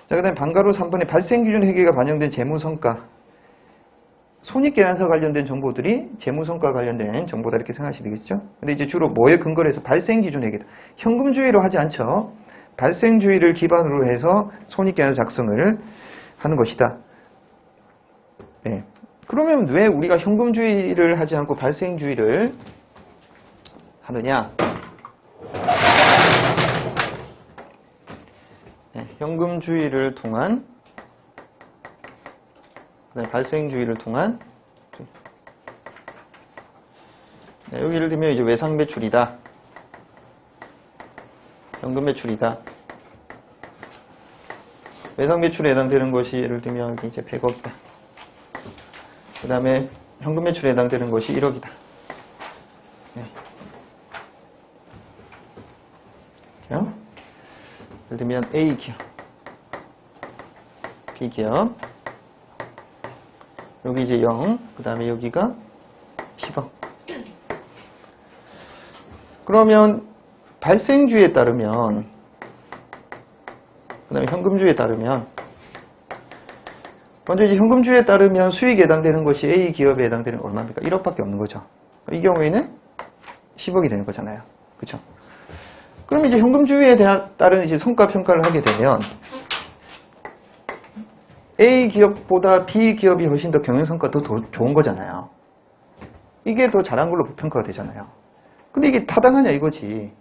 자, 그 다음에 방가로 3번에 발생기준 회계가 반영된 재무성과. 손익계산서 관련된 정보들이 재무성과 관련된 정보다 이렇게 생각하시면 되겠죠. 근데 이제 주로 뭐에 근거로 해서 발생기준 회계다. 현금주의로 하지 않죠. 발생주의를 기반으로 해서 손익계산서 작성을 하는 것이다. 네. 그러면 왜 우리가 현금주의를 하지 않고 발생주의를 하느냐? 네, 현금주의를 통한, 그다음에 발생주의를 통한, 네, 여기 예를 들면 이제 외상 매출이다. 현금 매출이다. 외상 매출에 해당되는 것이 예를 들면 여기 이제 100억이다. 그 다음에 현금 매출에 해당되는 것이 1억이다. 네. 예를 들면 A기업, B기업, 여기 이제 0, 그 다음에 여기가 10억. 그러면 발생주의에 따르면, 그 다음에 현금주의에 따르면, 먼저 이제 현금주의에 따르면 수익에 해당되는 것이 A 기업에 해당되는 얼마입니까? 1억밖에 없는 거죠. 이 경우에는 10억이 되는 거잖아요. 그렇죠? 그럼 이제 현금주의에 따른 이제 성과 평가를 하게 되면 A 기업보다 B 기업이 훨씬 더 경영성과가 더 좋은 거잖아요. 이게 더 잘한 걸로 평가가 되잖아요. 근데 이게 타당하냐 이거지.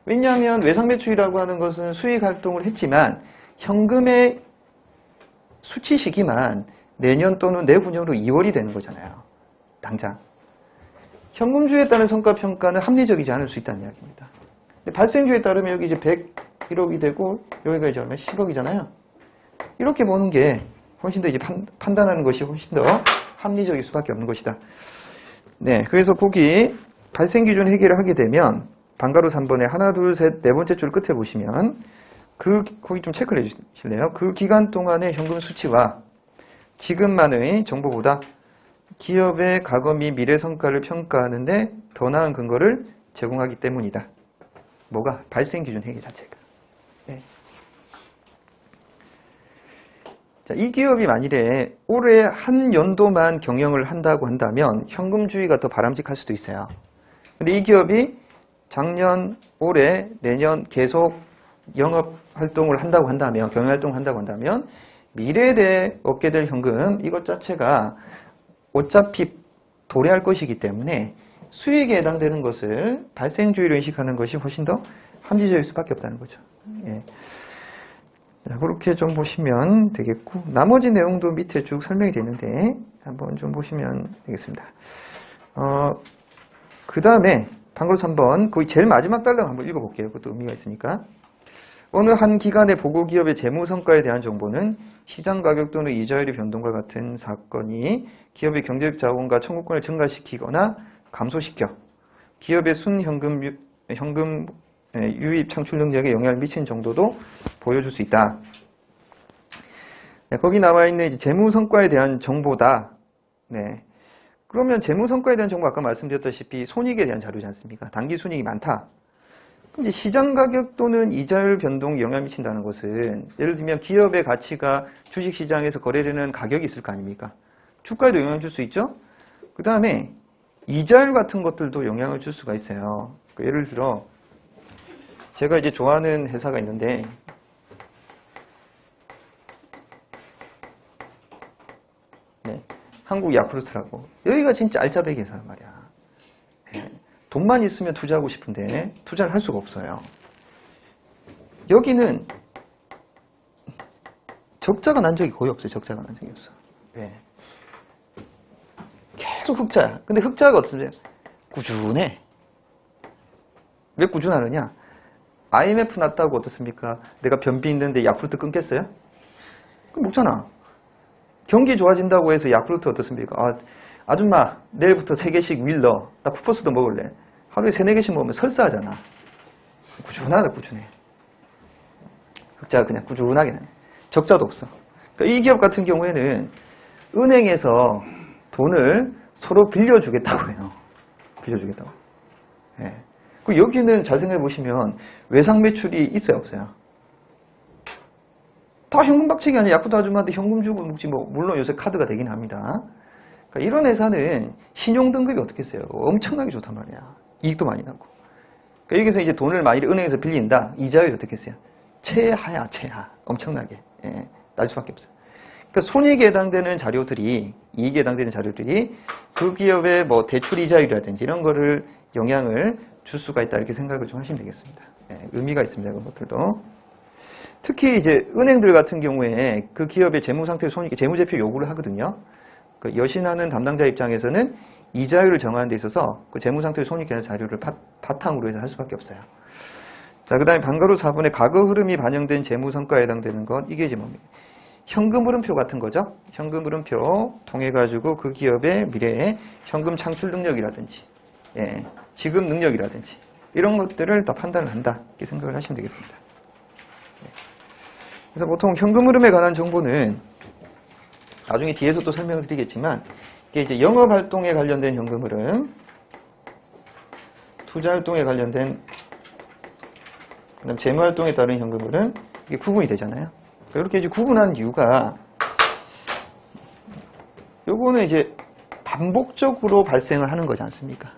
왜냐하면 외상매출이라고 하는 것은 수익 활동을 했지만 현금의 수치 시기만 내년 또는 내후년으로 2월이 되는 거잖아요. 당장. 현금주의에 따른 성과평가는 합리적이지 않을 수 있다는 이야기입니다. 발생주의에 따르면 여기 이제 101억이 되고 여기가 이제 얼마 10억이잖아요. 이렇게 보는 게 훨씬 더 이제 판단하는 것이 훨씬 더 합리적일 수밖에 없는 것이다. 네, 그래서 거기 발생기준 회계를 하게 되면 방가로 3번에 하나, 둘, 셋, 네 번째 줄 끝에 보시면 거기 좀 체크를 해주실래요? 그 기간 동안의 현금 수치와 지금만의 정보보다 기업의 과거 및 미래 성과를 평가하는데 더 나은 근거를 제공하기 때문이다. 뭐가? 발생기준 회계 자체가. 네. 자, 이 기업이 만일에 올해 한 연도만 경영을 한다고 한다면 현금주의가 더 바람직할 수도 있어요. 근데 이 기업이 작년, 올해, 내년 계속 영업 활동을 한다고 한다면, 경영 활동을 한다고 한다면 미래에 대해 얻게 될 현금 이것 자체가 어차피 도래할 것이기 때문에 수익에 해당되는 것을 발생주의로 인식하는 것이 훨씬 더 합리적일 수밖에 없다는 거죠. 예. 자, 그렇게 좀 보시면 되겠고, 나머지 내용도 밑에 쭉 설명이 되는데 한번 좀 보시면 되겠습니다. 그 다음에 방금 3번 거의 제일 마지막 달랑 한번 읽어볼게요. 그것도 의미가 있으니까. 어느 한 기관의 보고기업의 재무성과에 대한 정보는 시장가격 또는 이자율의 변동과 같은 사건이 기업의 경제적 자원과 청구권을 증가시키거나 감소시켜 기업의 순현금 유입 창출 능력에 영향을 미치는 정도도 보여줄 수 있다. 네, 거기 나와 있는 이제 재무성과에 대한 정보다. 네. 그러면 재무성과에 대한 정보 아까 말씀드렸다시피 손익에 대한 자료지 않습니까? 단기 순이익이 많다. 이제 시장 가격 또는 이자율 변동에 영향을 미친다는 것은 예를 들면 기업의 가치가 주식시장에서 거래되는 가격이 있을 거 아닙니까? 주가에도 영향을 줄 수 있죠? 그 다음에 이자율 같은 것들도 영향을 줄 수가 있어요. 예를 들어 제가 이제 좋아하는 회사가 있는데 네, 한국 야쿠르트라고. 여기가 진짜 알짜배기 회사란 말이야. 네. 돈만 있으면 투자하고 싶은데 투자를 할 수가 없어요. 여기는 적자가 난 적이 거의 없어요. 적자가 난 적이 없어. 왜? 계속 흑자야. 근데 흑자가 어떠세요? 꾸준해. 왜 꾸준하느냐? IMF 났다고 어떻습니까? 내가 변비 있는데 야쿠르트 끊겠어요? 그럼 먹잖아. 경기 좋아진다고 해서 야쿠르트 어떻습니까? 아줌마 내일부터 3개씩 윌 넣어. 나 쿠퍼스도 먹을래. 하루에 3, 4개씩 먹으면 설사하잖아. 꾸준하다 꾸준해. 흑자가 그냥 꾸준하게 나네. 적자도 없어. 그러니까 이 기업 같은 경우에는 은행에서 돈을 서로 빌려주겠다고 해요. 빌려주겠다고. 예. 그 여기는 잘 생각해 보시면 외상 매출이 있어요 없어요? 다 다 현금 박치기 아니야. 야쿠자 아줌마한테 현금 주고 묵지 뭐 물론 요새 카드가 되긴 합니다. 그러니까 이런 회사는 신용 등급이 어떻겠어요? 엄청나게 좋단 말이야. 이익도 많이 나고. 그러니까 여기서 이제 돈을 많이 은행에서 빌린다. 이자율이 어떻겠어요? 최하야, 최하. 엄청나게. 예, 날 수밖에 없어요. 그러니까 손익에 해당되는 자료들이, 이익에 해당되는 자료들이 그 기업의 뭐 대출 이자율이라든지 이런 거를 영향을 줄 수가 있다. 이렇게 생각을 좀 하시면 되겠습니다. 예, 의미가 있습니다. 그런 것들도. 특히 이제 은행들 같은 경우에 그 기업의 재무 상태 손익, 재무제표 요구를 하거든요. 그 여신하는 담당자 입장에서는 이자율을 정하는 데 있어서 그 재무 상태 손익 계산 자료를 바탕으로 해서 할 수밖에 없어요. 자, 그 다음에 방가로 4번에 과거 흐름이 반영된 재무 성과에 해당되는 것, 이게 이제 뭡니까? 현금 흐름표 같은 거죠. 현금 흐름표 통해 가지고 그 기업의 미래의 현금 창출 능력이라든지, 예, 지급 능력이라든지 이런 것들을 다 판단을 한다. 이렇게 생각을 하시면 되겠습니다. 그래서 보통 현금 흐름에 관한 정보는 나중에 뒤에서 또 설명을 드리겠지만 이게 이제 영업 활동에 관련된 현금 흐름, 투자 활동에 관련된 그다음 재무 활동에 따른 현금 흐름 이게 구분이 되잖아요. 이렇게 이제 구분한 이유가 요거는 이제 반복적으로 발생을 하는 거지 않습니까?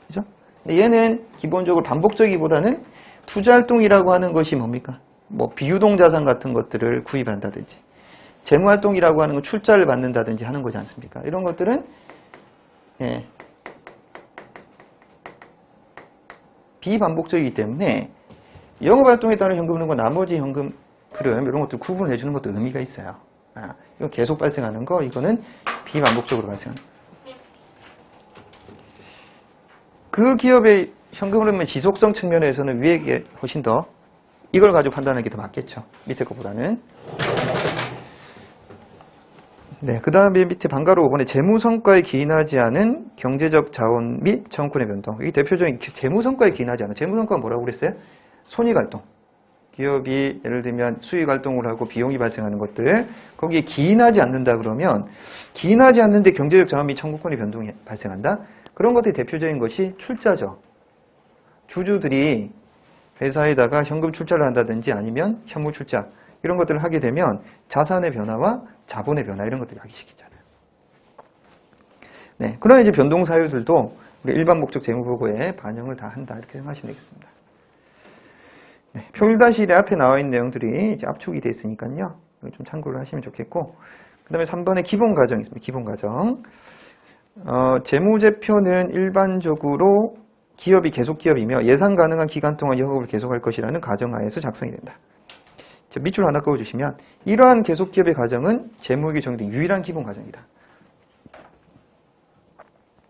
그죠? 근데 얘는 기본적으로 반복적이보다는 투자 활동이라고 하는 것이 뭡니까? 뭐 비유동 자산 같은 것들을 구입한다든지 재무 활동이라고 하는 건 출자를 받는다든지 하는 거지 않습니까? 이런 것들은 예, 비반복적이기 때문에 영업 활동에 따른 현금 흐름과 나머지 현금 흐름 이런 것들 구분을 해주는 것도 의미가 있어요. 이거 계속 발생하는 거 이거는 비반복적으로 발생하는 거. 그 기업의 현금 흐름의 지속성 측면에서는 위에 게 훨씬 더 이걸 가지고 판단하는 게 더 맞겠죠. 밑에 것보다는. 네, 그 다음에 밑에 방가로 5번에 재무성과에 기인하지 않은 경제적 자원 및 청군의 변동. 이 대표적인 재무성과에 기인하지 않은. 재무성과가 뭐라고 그랬어요? 손익활동. 기업이 예를 들면 수익활동을 하고 비용이 발생하는 것들 거기에 기인하지 않는다 그러면 기인하지 않는데 경제적 자원 및 청구권의 변동이 발생한다? 그런 것들이 대표적인 것이 출자죠. 주주들이 회사에다가 현금 출자를 한다든지 아니면 현물 출자 이런 것들을 하게 되면 자산의 변화와 자본의 변화 이런 것들이 야기시키잖아요. 네, 그런 이제 변동 사유들도 우리 일반 목적 재무 보고에 반영을 다 한다 이렇게 생각하시면 되겠습니다. 네, 표 1-1에 앞에 나와 있는 내용들이 이제 압축이 되어 있으니까요. 이걸 좀 참고를 하시면 좋겠고, 그 다음에 3번에 기본 가정이 있습니다. 기본 가정. 재무제표는 일반적으로 기업이 계속 기업이며 예상 가능한 기간 동안 영업을 계속할 것이라는 가정하에서 작성이 된다. 밑줄 하나 그어주시면 이러한 계속 기업의 가정은 재무에게 적용된 유일한 기본 가정이다.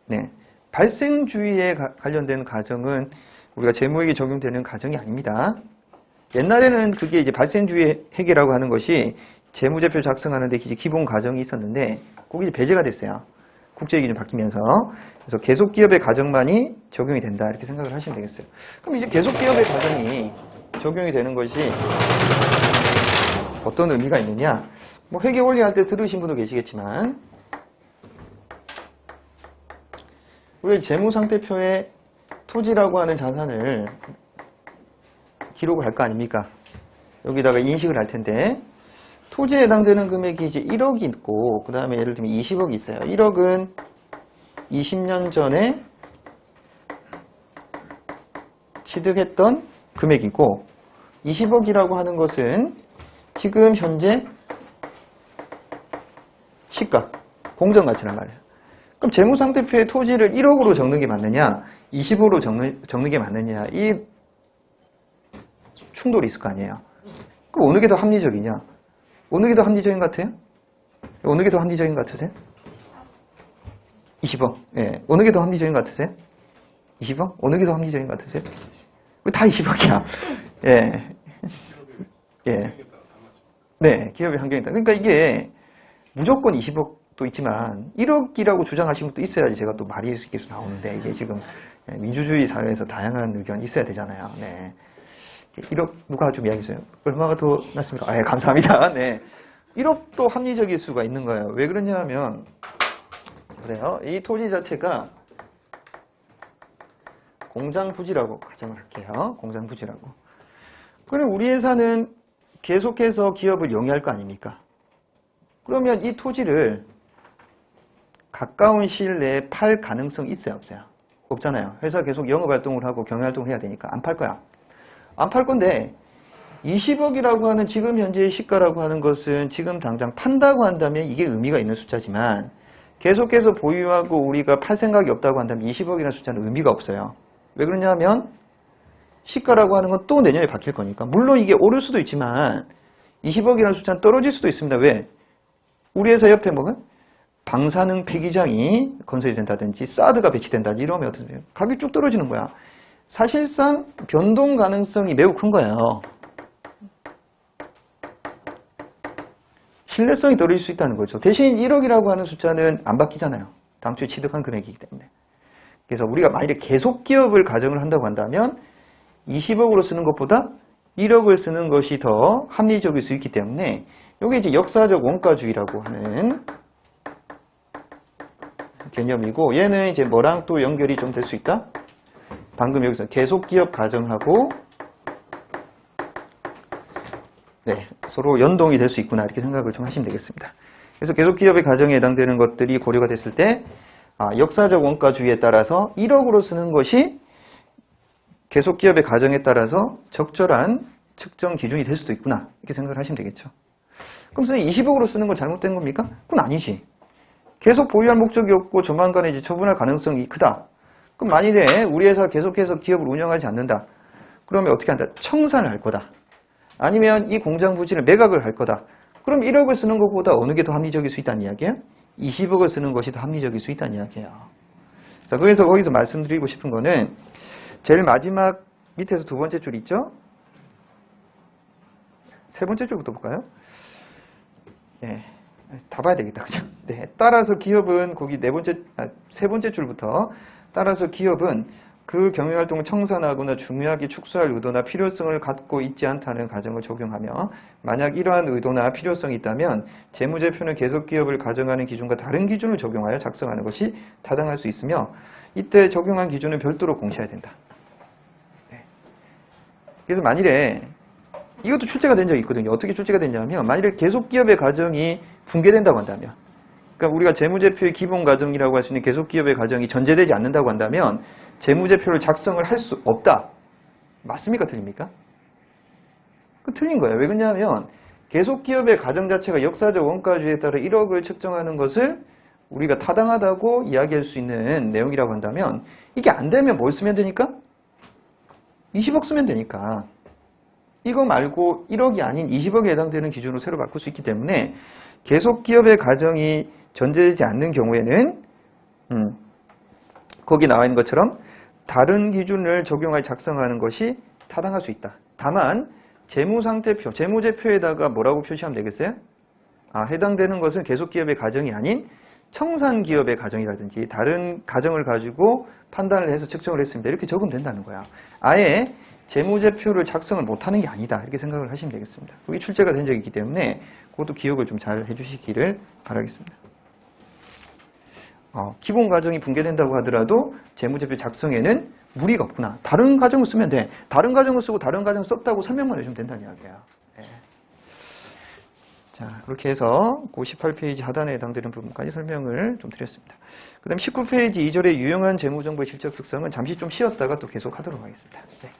네, 발생주의에 관련된 가정은 우리가 재무에게 적용되는 가정이 아닙니다. 옛날에는 그게 이제 발생주의 회계라고 하는 것이 재무제표 작성하는데 기본 가정이 있었는데 그게 이제 배제가 됐어요. 국제기준이 바뀌면서. 그래서 계속기업의 가정만이 적용이 된다 이렇게 생각을 하시면 되겠어요. 그럼 이제 계속기업의 가정이 적용이 되는 것이 어떤 의미가 있느냐? 뭐 회계 원리 할 때 들으신 분도 계시겠지만 우리 재무상태표에 토지라고 하는 자산을 기록을 할 거 아닙니까? 여기다가 인식을 할 텐데 토지에 해당되는 금액이 이제 1억이 있고 그 다음에 예를 들면 20억이 있어요. 1억은 20년 전에 취득했던 금액이고 20억이라고 하는 것은 지금 현재 시가, 공정가치란 말이에요. 그럼 재무상태표에 토지를 1억으로 적는 게 맞느냐 20억으로 적는 게 맞느냐 이 충돌이 있을 거 아니에요. 그럼 어느 게 더 합리적이냐? 어느 게 더 합리적인 것 같아요? 어느 게 더 합리적인 것 같으세요? 20억. 예. 어느 게 더 합리적인 것 같으세요? 20억? 어느 게 더 합리적인 것 같으세요? 왜 다 20억이야? 예. 예. 네. 기업의 환경이 있다. 그러니까 이게 무조건 20억도 있지만 1억이라고 주장하시는 분도 있어야지 제가 또 말이 계속 나오는데 이게 지금 민주주의 사회에서 다양한 의견이 있어야 되잖아요. 네. 1억 누가 좀 이야기해주세요. 얼마가 더 낫습니까? 아, 예, 감사합니다. 네. 1억도 합리적일 수가 있는 거예요. 왜 그러냐 하면 보세요. 이 토지 자체가 공장 부지라고 가정을 할게요. 공장 부지라고. 그럼 우리 회사는 계속해서 기업을 영위할 거 아닙니까? 그러면 이 토지를 가까운 시일 내에 팔 가능성이 있어요, 없어요? 없잖아요. 회사 계속 영업활동을 하고 경영활동을 해야 되니까 안 팔 거야. 안 팔 건데 20억이라고 하는 지금 현재의 시가라고 하는 것은 지금 당장 판다고 한다면 이게 의미가 있는 숫자지만 계속해서 보유하고 우리가 팔 생각이 없다고 한다면 20억이라는 숫자는 의미가 없어요. 왜 그러냐면 시가라고 하는 건 또 내년에 바뀔 거니까. 물론 이게 오를 수도 있지만 20억이라는 숫자는 떨어질 수도 있습니다. 왜? 우리 회사 옆에 뭐가? 방사능 폐기장이 건설이 된다든지 사드가 배치된다든지 이러면 어떻게 가격이 쭉 떨어지는 거야. 사실상 변동 가능성이 매우 큰 거예요. 신뢰성이 떨어질 수 있다는 거죠. 대신 1억이라고 하는 숫자는 안 바뀌잖아요. 당초에 취득한 금액이기 때문에. 그래서 우리가 만약에 계속 기업을 가정을 한다고 한다면 20억으로 쓰는 것보다 1억을 쓰는 것이 더 합리적일 수 있기 때문에 이게 이제 역사적 원가주의라고 하는 개념이고 얘는 이제 뭐랑 또 연결이 좀 될 수 있다? 방금 여기서 계속 기업 가정하고 네, 서로 연동이 될 수 있구나 이렇게 생각을 좀 하시면 되겠습니다. 그래서 계속 기업의 가정에 해당되는 것들이 고려가 됐을 때 역사적 원가주의에 따라서 1억으로 쓰는 것이 계속 기업의 가정에 따라서 적절한 측정 기준이 될 수도 있구나 이렇게 생각을 하시면 되겠죠. 그럼 선생님 20억으로 쓰는 건 잘못된 겁니까? 그건 아니지. 계속 보유할 목적이 없고 조만간에 이제 처분할 가능성이 크다. 그럼 만일에 우리 회사가 계속해서 기업을 운영하지 않는다. 그러면 어떻게 한다? 청산을 할 거다. 아니면 이 공장 부지를 매각을 할 거다. 그럼 1억을 쓰는 것보다 어느 게 더 합리적일 수 있다는 이야기예요? 20억을 쓰는 것이 더 합리적일 수 있다는 이야기예요. 자, 그래서 거기서 말씀드리고 싶은 거는 제일 마지막 밑에서 두 번째 줄 있죠? 세 번째 줄부터 볼까요? 네, 다 봐야 되겠다, 그죠? 네, 따라서 기업은 거기 세 번째 줄부터 따라서 기업은 그 경영활동을 청산하거나 중요하게 축소할 의도나 필요성을 갖고 있지 않다는 가정을 적용하며 만약 이러한 의도나 필요성이 있다면 재무제표는 계속 기업을 가정하는 기준과 다른 기준을 적용하여 작성하는 것이 타당할 수 있으며 이때 적용한 기준은 별도로 공시해야 된다. 네. 그래서 만일에 이것도 출제가 된 적이 있거든요. 어떻게 출제가 됐냐면 만일에 계속 기업의 가정이 붕괴된다고 한다면 그러니까 우리가 재무제표의 기본 가정이라고 할 수 있는 계속 기업의 가정이 전제되지 않는다고 한다면 재무제표를 작성을 할 수 없다. 맞습니까? 틀립니까? 틀린 거예요. 왜 그러냐면 계속 기업의 가정 자체가 역사적 원가주의에 따라 1억을 측정하는 것을 우리가 타당하다고 이야기할 수 있는 내용이라고 한다면 이게 안 되면 뭘 쓰면 되니까? 20억 쓰면 되니까. 이거 말고 1억이 아닌 20억에 해당되는 기준으로 새로 바꿀 수 있기 때문에 계속 기업의 가정이 전제되지 않는 경우에는 거기 나와 있는 것처럼 다른 기준을 적용하여 작성하는 것이 타당할 수 있다. 다만 재무상태표, 재무제표에다가 뭐라고 표시하면 되겠어요? 해당되는 것은 계속 기업의 가정이 아닌 청산 기업의 가정이라든지 다른 가정을 가지고 판단을 해서 측정을 했습니다. 이렇게 적으면 된다는 거야. 아예 재무제표를 작성을 못하는 게 아니다. 이렇게 생각을 하시면 되겠습니다. 그게 출제가 된 적이 있기 때문에 그것도 기억을 좀 잘 해주시기를 바라겠습니다. 기본 가정이 붕괴된다고 하더라도 재무제표 작성에는 무리가 없구나. 다른 가정을 쓰면 돼. 다른 가정을 쓰고 다른 가정을 썼다고 설명만 해주면 된다는 이야기야. 네. 자, 그렇게 해서 58페이지 하단에 해당되는 부분까지 설명을 좀 드렸습니다. 그 다음 19페이지 2절의 유용한 재무정보의 실적 특성은 잠시 좀 쉬었다가 또 계속 하도록 하겠습니다. 네.